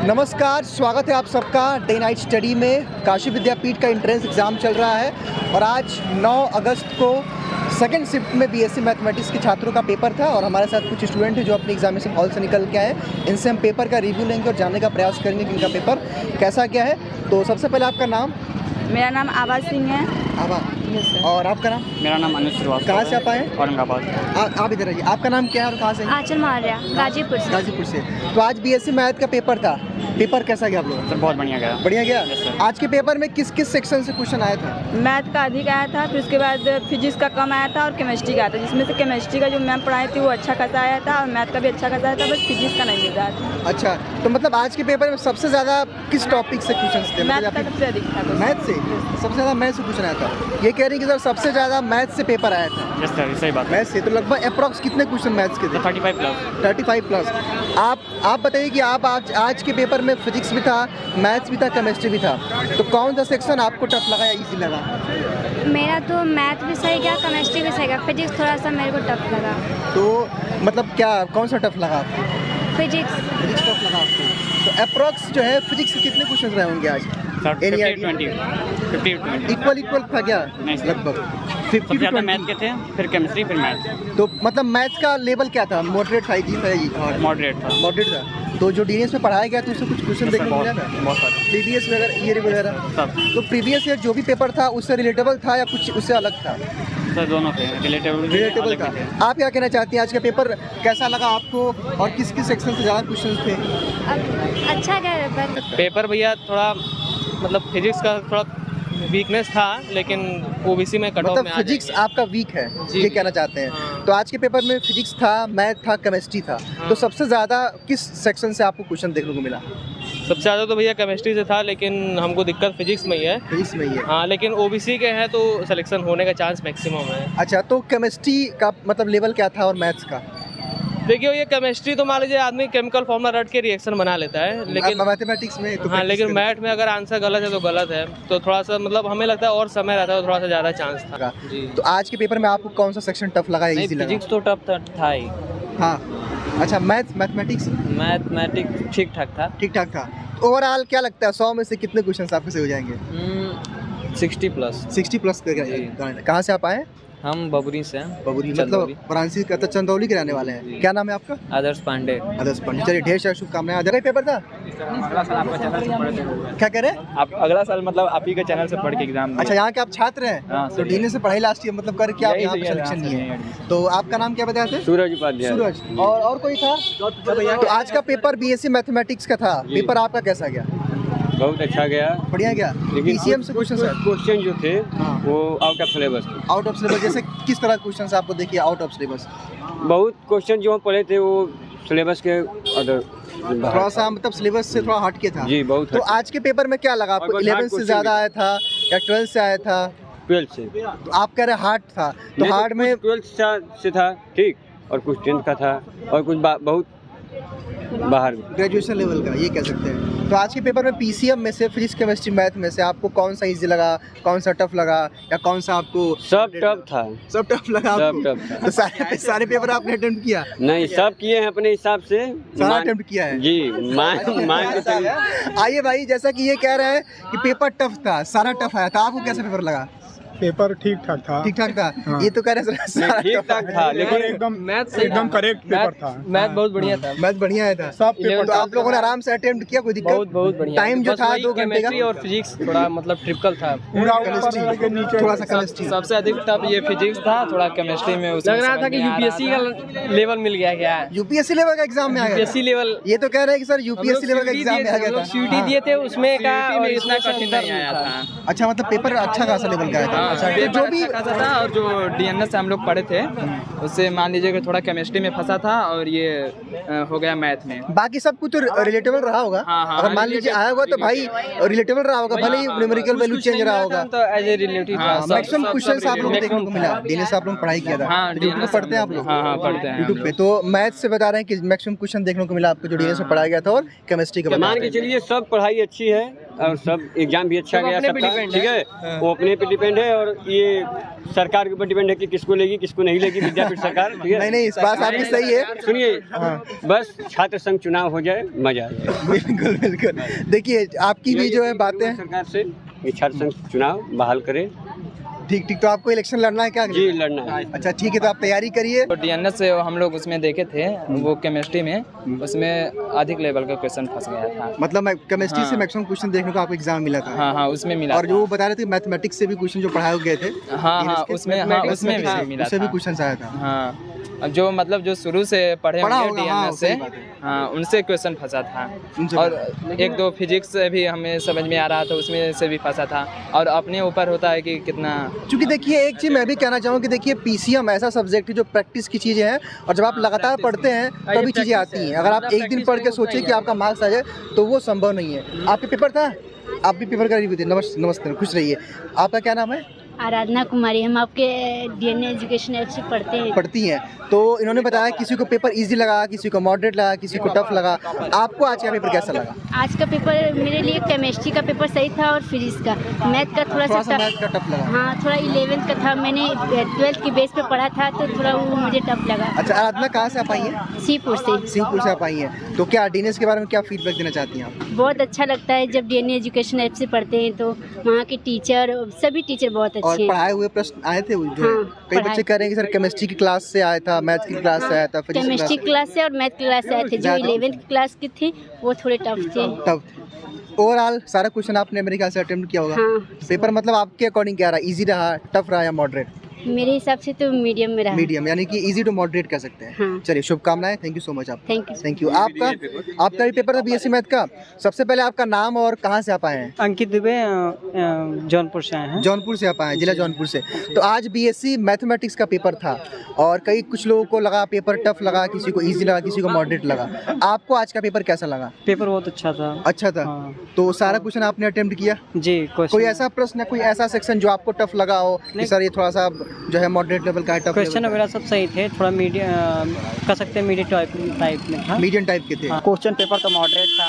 नमस्कार, स्वागत है आप सबका डे नाइट स्टडी में। काशी विद्यापीठ का एंट्रेंस एग्ज़ाम चल रहा है और आज 9 अगस्त को सेकंड शिफ्ट में बीएससी मैथमेटिक्स के छात्रों का पेपर था और हमारे साथ कुछ स्टूडेंट हैं जो अपने एग्जामिनेशन हॉल से निकल के आए। इनसे हम पेपर का रिव्यू लेंगे और जानने का प्रयास करेंगे कि इनका पेपर कैसा गया है। तो सबसे पहले आपका नाम? मेरा नाम आभा सिंह है। आभा। और आपका नाम? मेरा नाम अनुज श्रीवास्तव। कहाँ से आप आए? औरंगाबाद। आप इधर आइए। आपका नाम क्या है और कहाँ से? आंचल मारिया, गाजीपुर से। गाजीपुर से। तो आज बीएससी मैथ का पेपर था, पेपर कैसा गया आप लोगों का? सर बहुत बढ़िया गया। बढ़िया गया। Yes, sir। आज के पेपर में किस किस सेक्शन से क्वेश्चन आए थे? मैथ का अधिक आया था, फिर उसके बाद फिजिक्स का कम आया था और केमिस्ट्री का आया था, जिसमें से केमिस्ट्री का जो मैम पढ़ाई थी वो अच्छा खासा आया था और मैथ का भी अच्छा खासा आया था, बस फिजिक्स का नहीं मिल रहा था। अच्छा, तो मतलब आज के पेपर में सबसे ज़्यादा किस टॉपिक से क्वेश्चन थे? मैथ का सबसे अधिक था। मैथ से? सबसे ज़्यादा मैथ से क्वेश्चन आया था। ये कह रही हैं कि सर सबसे ज़्यादा मैथ से पेपर आया था। यस सर, सही बात है। मैथ से तो लगभग अप्रॉक्स कितने क्वेश्चन मैथ्स के थे? 35 प्लस। 35 प्लस। आप बताइए कि आप आज के पेपर में फिजिक्स भी था, मैथ्स भी था, केमिस्ट्री भी था, तो कौन सा सेक्शन आपको टफ लगा या इजी लगा? मेरा तो मैथ भी सही गया, केमिस्ट्री भी सही गया, फिजिक्स थोड़ा सा मेरे को टफ लगा। तो मतलब क्या, कौन सा टफ लगा आपको? फिजिक्स टफ लगा आपको। तो अप्रॉक्स जो है फिजिक्स के कितने क्वेश्चन रहे होंगे आज? सर 50-20 इक्वल था क्या? नहीं सर। लगभग सबसे ज़्यादा मैथ के थे, फिर केमिस्ट्री, फिर मैथ। तो मतलब मैथ्स का लेवल क्या था? मॉडरेट था, इजी था? मॉडरेट था। मॉडरेट था। तो जो डीएनएस में पढ़ाया गया तो उससे कुछ क्वेश्चन देखने को मिला था? बहुत सारे। प्रीवियस वगैरह ईयर वगैरह सब। तो प्रीवियस ईयर जो भी पेपर था उससे रिलेटेबल था या कुछ उससे अलग था? सर दोनों थे, रिलेटेबल था। आप क्या कहना चाहती हैं, आज का पेपर कैसा लगा आपको और किस किस सेक्शन से ज़्यादा क्वेश्चन थे? अच्छा गया पेपर। पेपर भैया थोड़ा मतलब फिजिक्स का थोड़ा वीकनेस था, लेकिन ओबीसी में कट ऑफ मतलब में आ फिजिक्स आपका वीक है, जी। ये कहना चाहते हैं। हाँ। तो आज के पेपर में फिजिक्स था, मैथ था, केमिस्ट्री था, हाँ। तो सबसे ज़्यादा किस सेक्शन से आपको क्वेश्चन देखने को मिला? सबसे ज़्यादा तो भैया केमिस्ट्री से था, लेकिन हमको दिक्कत फिजिक्स में ही है। फिजिक्स में ही है। हाँ, लेकिन ओबीसी के हैं तो सिलेक्शन होने का चांस मैक्सिमम है। अच्छा, तो केमिस्ट्री का मतलब लेवल क्या था और मैथ्स का? देखिए ये केमिस्ट्री तो मान लीजिए आदमी केमिकल फॉर्मूला रट के रिएक्शन बना लेता है, लेकिन मैथमेटिक्स में तो हाँ, लेकिन मैथ में अगर आंसर गलत है तो गलत है, तो थोड़ा सा मतलब हमें लगता है और समय रहता है तो थोड़ा सा ज़्यादा चांस था। जी। तो आज के पेपर में आपको कौन सा सेक्शन टफ लगा या इजी लगा? फिजिक्स तो टफ था ही। हाँ। अच्छा, मैथमेटिक्स मैथमेटिक्स ठीक ठाक था। ठीक ठाक था। ओवरऑल क्या लगता है 100 में से कितने क्वेश्चन आपके से हो जाएंगे? 60 प्लस। 60 प्लस कहाँ से आप आए? हम बबुरी से हैं। बबुरी मतलब वाराणसी का, तो चंदौली के रहने वाले हैं। क्या नाम है आपका? आदर्श पांडे। आदर्श पांडे। चलिए, ढेर सारी शुभकामनाएं। आज का पेपर था? क्या कह रहे हैं आप? अगला साल मतलब आप ही के चैनल से पढ़ के एग्जाम। अच्छा, यहाँ के आप छात्र हैं? हाँ, तो डीएनए से पढ़ाई लास्ट ईयर मतलब कर क्या यहाँ पे सिलेक्शन नहीं है? तो आपका नाम क्या बताया थे? सूरज उपाध्याय। सूरज। और कोई था? तो आज का पेपर बीएससी मैथमेटिक्स का था, पेपर आपका कैसा गया? बहुत अच्छा गया। बढ़िया गया। पीसीएम से क्वेश्चन जो थे वो आउट ऑफ सिलेबस थे। आउट ऑफ सिलेबस जैसे किस तरह क्वेश्चन आपको देखिए आउट ऑफ सिलेबस? बहुत क्वेश्चन जो हम पढ़े थे वो सिलेबस के अदर थोड़ा सा मतलब सिलेबस से थोड़ा हट के था। जी, बहुत। तो आज के पेपर में क्या लगा आपको? 11 से ज़्यादा आया था या 12 से आया था? 12 से। तो आप कह रहे हार्ड था, तो हार्ड में 12 से था ठीक, और कुछ 10th का था और कुछ बहुत बाहर ग्रेजुएशन लेवल का, ये कह सकते हैं। तो आज के पेपर में पीसीएम में से फिजिक्स केमिस्ट्री मैथ में से आपको कौन सा इजी लगा, कौन सा टफ लगा या कौन सा आपको? सब टफ था। सब टफ लगा आपको? सब टफ था। तो सारे पेपर आपने अटेम्प्ट किया? नहीं, सब किए हैं अपने हिसाब से। सारा अटेम्प्ट किया है? जी, मान के चलिए। आइए भाई, जैसा कि ये कह रहे हैं कि पेपर टफ था, सारा टफ आया था, आपको कैसा पेपर लगा? पेपर ठीक ठाक था। ठीक ठाक था। हाँ। ये तो कह रहे हैं ठीक ठाक था, लेकिन एकदम करेक्ट पेपर था। मैथ बहुत बढ़िया था। मैथ बढ़िया आया था। सब पेपर तो आप लोगों ने आराम से अटेम्प्ट किया, कोई दिक्कत? बहुत बढ़िया। टाइम जो था 2 घंटे का। और फिजिक्स थोड़ा मतलब ट्रिपल था। पूरा ऊपर के नीचे थोड़ा सा केमिस्ट्री। सबसे अधिक टफ ये फिजिक्स था, थोड़ा केमिस्ट्री में लग रहा था कि यूपीएससी का लेवल मिल गया क्या? यूपीएससी लेवल का एग्जाम में आ गया? UPSC level. ये तो कह रहे हैं कि सर यूपीएससी लेवल का एग्जाम में आ गया था। सीयूटी दिए थे उसमें का, और इतना कठिन नहीं आया था। अच्छा, मतलब पेपर अच्छा खासा लेवल का आया था। तो जो भी खासा था, और जो डीएनएस हम लोग पढ़े थे उससे मान लीजिए कि थोड़ा केमिस्ट्री में फंसा था और ये हो गया मैथ में। बाकी सब कुछ तो रिलेटेबल रहा होगा। हाँ, अगर मान लीजिए आया होगा तो भाई रिलेटेबल रहा होगा, भले ही न्यूमेरिकल वैल्यू चेंज रहा होगा। तो एज ए रिलेटिव था। मैक्सिमम क्वेश्चंस आप लोगों को देखने को मिला। डीएनएस आप लोग पढ़ाई किया था? हाँ, यूट्यूब पे पढ़ते हैं आप लोग? हाँ, पढ़ते हैं यूट्यूब पे। तो मैथ से बता रहे हैं कि मैक्सिमम क्वेश्चन देखने को मिला आपको जो डीएनएस में पढ़ाया गया था, और केमिस्ट्री का मान के चलिए सब पढ़ाई अच्छी है, और सब एग्जाम भी अच्छा सब गया अपने पे सबका, डिपेंड ठीक है। है। वो अपने पे डिपेंड है और ये सरकार के ऊपर डिपेंड है कि किसको लेगी किसको नहीं लेगी विद्यापीठ सरकार, ठीक है। नहीं नहीं, इस बात आपकी सही है। सुनिए, बस छात्र संघ चुनाव हो जाए, मजा आ जाए। बिल्कुल बिल्कुल। देखिए आपकी भी जो है बातें, सरकार से ये छात्र संघ चुनाव बहाल करे। ठीक ठीक। तो आपको इलेक्शन लड़ना है क्या? जी लड़ना है। अच्छा ठीक है, तो आप तैयारी करिए। तो डीएनएस से हम लोग उसमें देखे थे, वो केमिस्ट्री में उसमें अधिक लेवल का क्वेश्चन फंस गया था। मतलब केमिस्ट्री से हाँ। मैक्सिमम क्वेश्चन देखने को आपको एग्जाम मिला था। हाँ हाँ, उसमें मिला और था। जो वो बता रहे थे मैथमेटिक्स से भी क्वेश्चन जो पढ़ाए गए थे, हाँ हाँ, उसमें भी मिला उससे भी था। क्वेश्चन आया था। हाँ, अब जो मतलब जो शुरू से पढ़े पढ़ा होंगे होगा, हाँ, डीएनएस से, सही बात है। हाँ, उनसे क्वेश्चन फंसा था। उनसे और एक दो फिजिक्स से भी हमें समझ में आ रहा था, उसमें से भी फंसा था। और अपने ऊपर होता है कि कितना। क्योंकि देखिए एक चीज़ मैं भी कहना चाहूँ कि देखिए पीसीएम ऐसा सब्जेक्ट है जो प्रैक्टिस की चीज़ें हैं, और जब आप लगातार पढ़ते हैं तभी चीज़ें आती हैं। अगर आप एक दिन पढ़ के सोचिए कि आपका मार्क्स आ जाए तो वो संभव नहीं है। आपके पेपर था, आप भी पेपर का रिव्यू थे। नमस्ते, खुश रहिए। आपका क्या नाम है? आराधना कुमारी। हम आपके डीएनए एजुकेशन ऐप से पढ़ती हैं। तो इन्होंने बताया किसी को पेपर इजी लगा, किसी को मॉडरेट लगा, किसी को टफ लगा। आपको आज का पेपर कैसा लगा? आज का पेपर मेरे लिए केमिस्ट्री का पेपर सही था और फिजिक्स का। मैथ का थोड़ा सा मैथ का टफ लगा। हाँ, थोड़ा 11th का था, मैंने 12th की बेस पे पढ़ा था तो थोड़ा वो मुझे टफ लगा। अच्छा, आराधना कहाँ से आप आई हैं? सीपुर से। शिवपुर से आप आई हैं। तो क्या डीएनएस के बारे में क्या फीडबैक देना चाहती हैं आप? बहुत अच्छा लगता है जब डीएनए एजुकेशन ऐप से पढ़ते हैं, तो वहाँ के टीचर, सभी टीचर बहुत और अच्छे हैं। पढ़ाए हुए प्रश्न आए थे जो हाँ, कई बच्चे कह रहे हैं कि सर केमिस्ट्री की क्लास से आया था, मैथ की क्लास से आया था, फिजिक्स की केमिस्ट्री क्लास से और मैथ क्लास से आए थे। जो ज़्यादा 11th की क्लास की थी वो थोड़े टफ थे। तब ओवरऑल सारा क्वेश्चन आपने मेरे ख्याल से अटेम्प्ट किया होगा। हाँ, पेपर मतलब आपके अकॉर्डिंग क्या रहा? इजी रहा, टफ रहा या मॉडरेट? मेरे हिसाब से तो मीडियम में रहा। मीडियम, यानी कि इजी टू मॉडरेट कह सकते हैं। हाँ। चलिए, शुभकामनाएं। थैंक यू सो मच आप। Thank you. Thank you. आपका भी पेपर था बीएससी मैथ का। सबसे पहले आपका नाम और कहाँ से आप आए हैं? अंकित दुबे, जौनपुर से आए हैं। जौनपुर से आप आए हैं, जिला जौनपुर से। तो आज बीएससी मैथमेटिक्स का पेपर था और कुछ लोगों को लगा पेपर टफ लगा, किसी को इजी लगा, किसी को मॉडरेट लगा। आपको आज का पेपर कैसा लगा? पेपर बहुत अच्छा था। अच्छा था। हाँ। तो सारा क्वेश्चन आपने अटेम्प्ट किया? जी। कोई ऐसा प्रश्न, कोई ऐसा सेक्शन जो आपको टफ लगा हो कि सर ये थोड़ा सा जो है मॉडरेट लेवल का है, टफ क्वेश्चन वगैरह सब सही थे, थोड़ा मीडियम कह सकते हैं, मीडियम टाइप में था। मीडियम टाइप के थे। क्वेश्चन पेपर तो मॉडरेट था।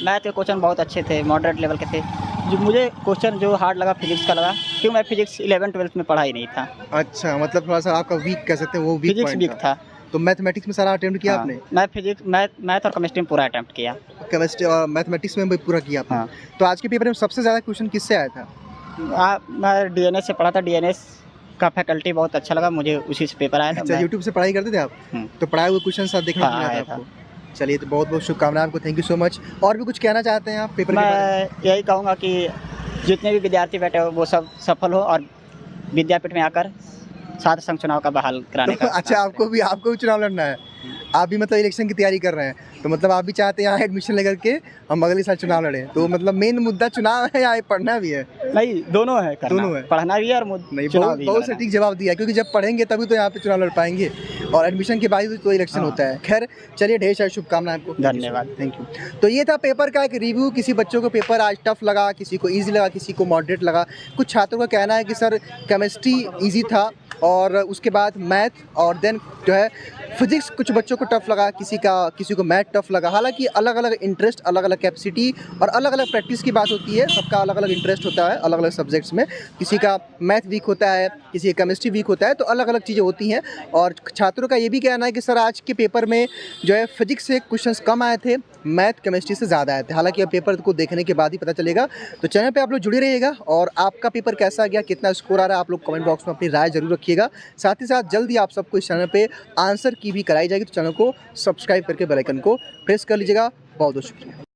मैथ के क्वेश्चन बहुत अच्छे थे, मॉडरेट लेवल के थे। जो मुझे क्वेश्चन जो हार्ड लगा फिजिक्स का लगा, क्योंकि मैं फिजिक्स 11th-12th में पढ़ा ही नहीं था। अच्छा, मतलब थोड़ा सा आपका वीक कह सकते हैं, वो वीक फिजिक्स वीक था। तो मैथमेटिक्स में सारा अटेम्प्ट किया आपने? मैं फिजिक्स, मैथ और केमिस्ट्री में पूरा अटेम्प्ट किया। केमिस्ट्री और मैथमेटिक्स में भी पूरा किया आपने? हाँ। तो आज के पेपर में सबसे ज़्यादा क्वेश्चन किससे आया था? मैं डीएनएस से पढ़ा था। डीएनएस का फैकल्टी बहुत अच्छा लगा मुझे, उसी से पेपर आया था। अच्छा, यूट्यूब से पढ़ाई करते थे आप? तो पढ़ाए हुए क्वेश्चन साथ देखने को हाँ, मिला था आया आपको? चलिए, तो बहुत बहुत शुभकामनाएं आपको। Thank you so much. और भी कुछ कहना चाहते हैं आप पेपर के बारे में? मैं यही कहूँगा कि जितने भी विद्यार्थी बैठे हो वो सब सफल हो और विद्यापीठ में आकर छात्र संघ चुनाव का बहाल कराने का। अच्छा, आपको भी चुनाव लड़ना है? आप भी मतलब इलेक्शन की तैयारी कर रहे हैं, तो मतलब आप भी चाहते हैं यहाँ एडमिशन लेकर के हम अगले साल चुनाव लड़ें? तो मतलब मेन मुद्दा चुनाव है या पढ़ना भी है? नहीं, दोनों है करना। दोनों है, पढ़ना भी है और नहीं, बहुत सटीक जवाब दिया, क्योंकि जब पढ़ेंगे तभी तो यहाँ पे चुनाव लड़ पाएंगे, और एडमिशन के बाद तो इलेक्शन होता है। खैर चलिए, ढेर सारी शुभकामनाएं आपको। धन्यवाद। Thank you. तो ये था पेपर का एक रिव्यू। किसी बच्चों को पेपर आज टफ लगा, किसी को ईजी लगा, किसी को मॉडरेट लगा। कुछ छात्रों का कहना है कि सर केमिस्ट्री ईजी था और उसके बाद मैथ और देन जो है फिजिक्स कुछ बच्चों को टफ लगा, किसी को मैथ टफ लगा। हालांकि अलग अलग इंटरेस्ट, अलग अलग कैपेसिटी और अलग अलग प्रैक्टिस की बात होती है। सबका अलग अलग इंटरेस्ट होता है अलग अलग सब्जेक्ट्स में। किसी का मैथ वीक होता है, किसी का केमिस्ट्री वीक होता है, तो अलग अलग चीज़ें होती हैं। और छात्रों का ये भी कहना है कि सर आज के पेपर में जो है फिजिक्स से क्वेश्चंस कम आए थे, मैथ केमिस्ट्री से ज़्यादा आए थे। हालांकि अब पेपर को देखने के बाद ही पता चलेगा। तो चैनल पे आप लोग जुड़े रहिएगा और आपका पेपर कैसा गया, कितना स्कोर आ रहा है, आप लोग कमेंट बॉक्स में अपनी राय जरूर रखिएगा। साथ ही साथ जल्दी आप सबको इस चैनल पे आंसर की भी कराई जाएगी, तो चैनल को सब्सक्राइब करके बेल आइकन को प्रेस कर लीजिएगा। बहुत बहुत शुक्रिया।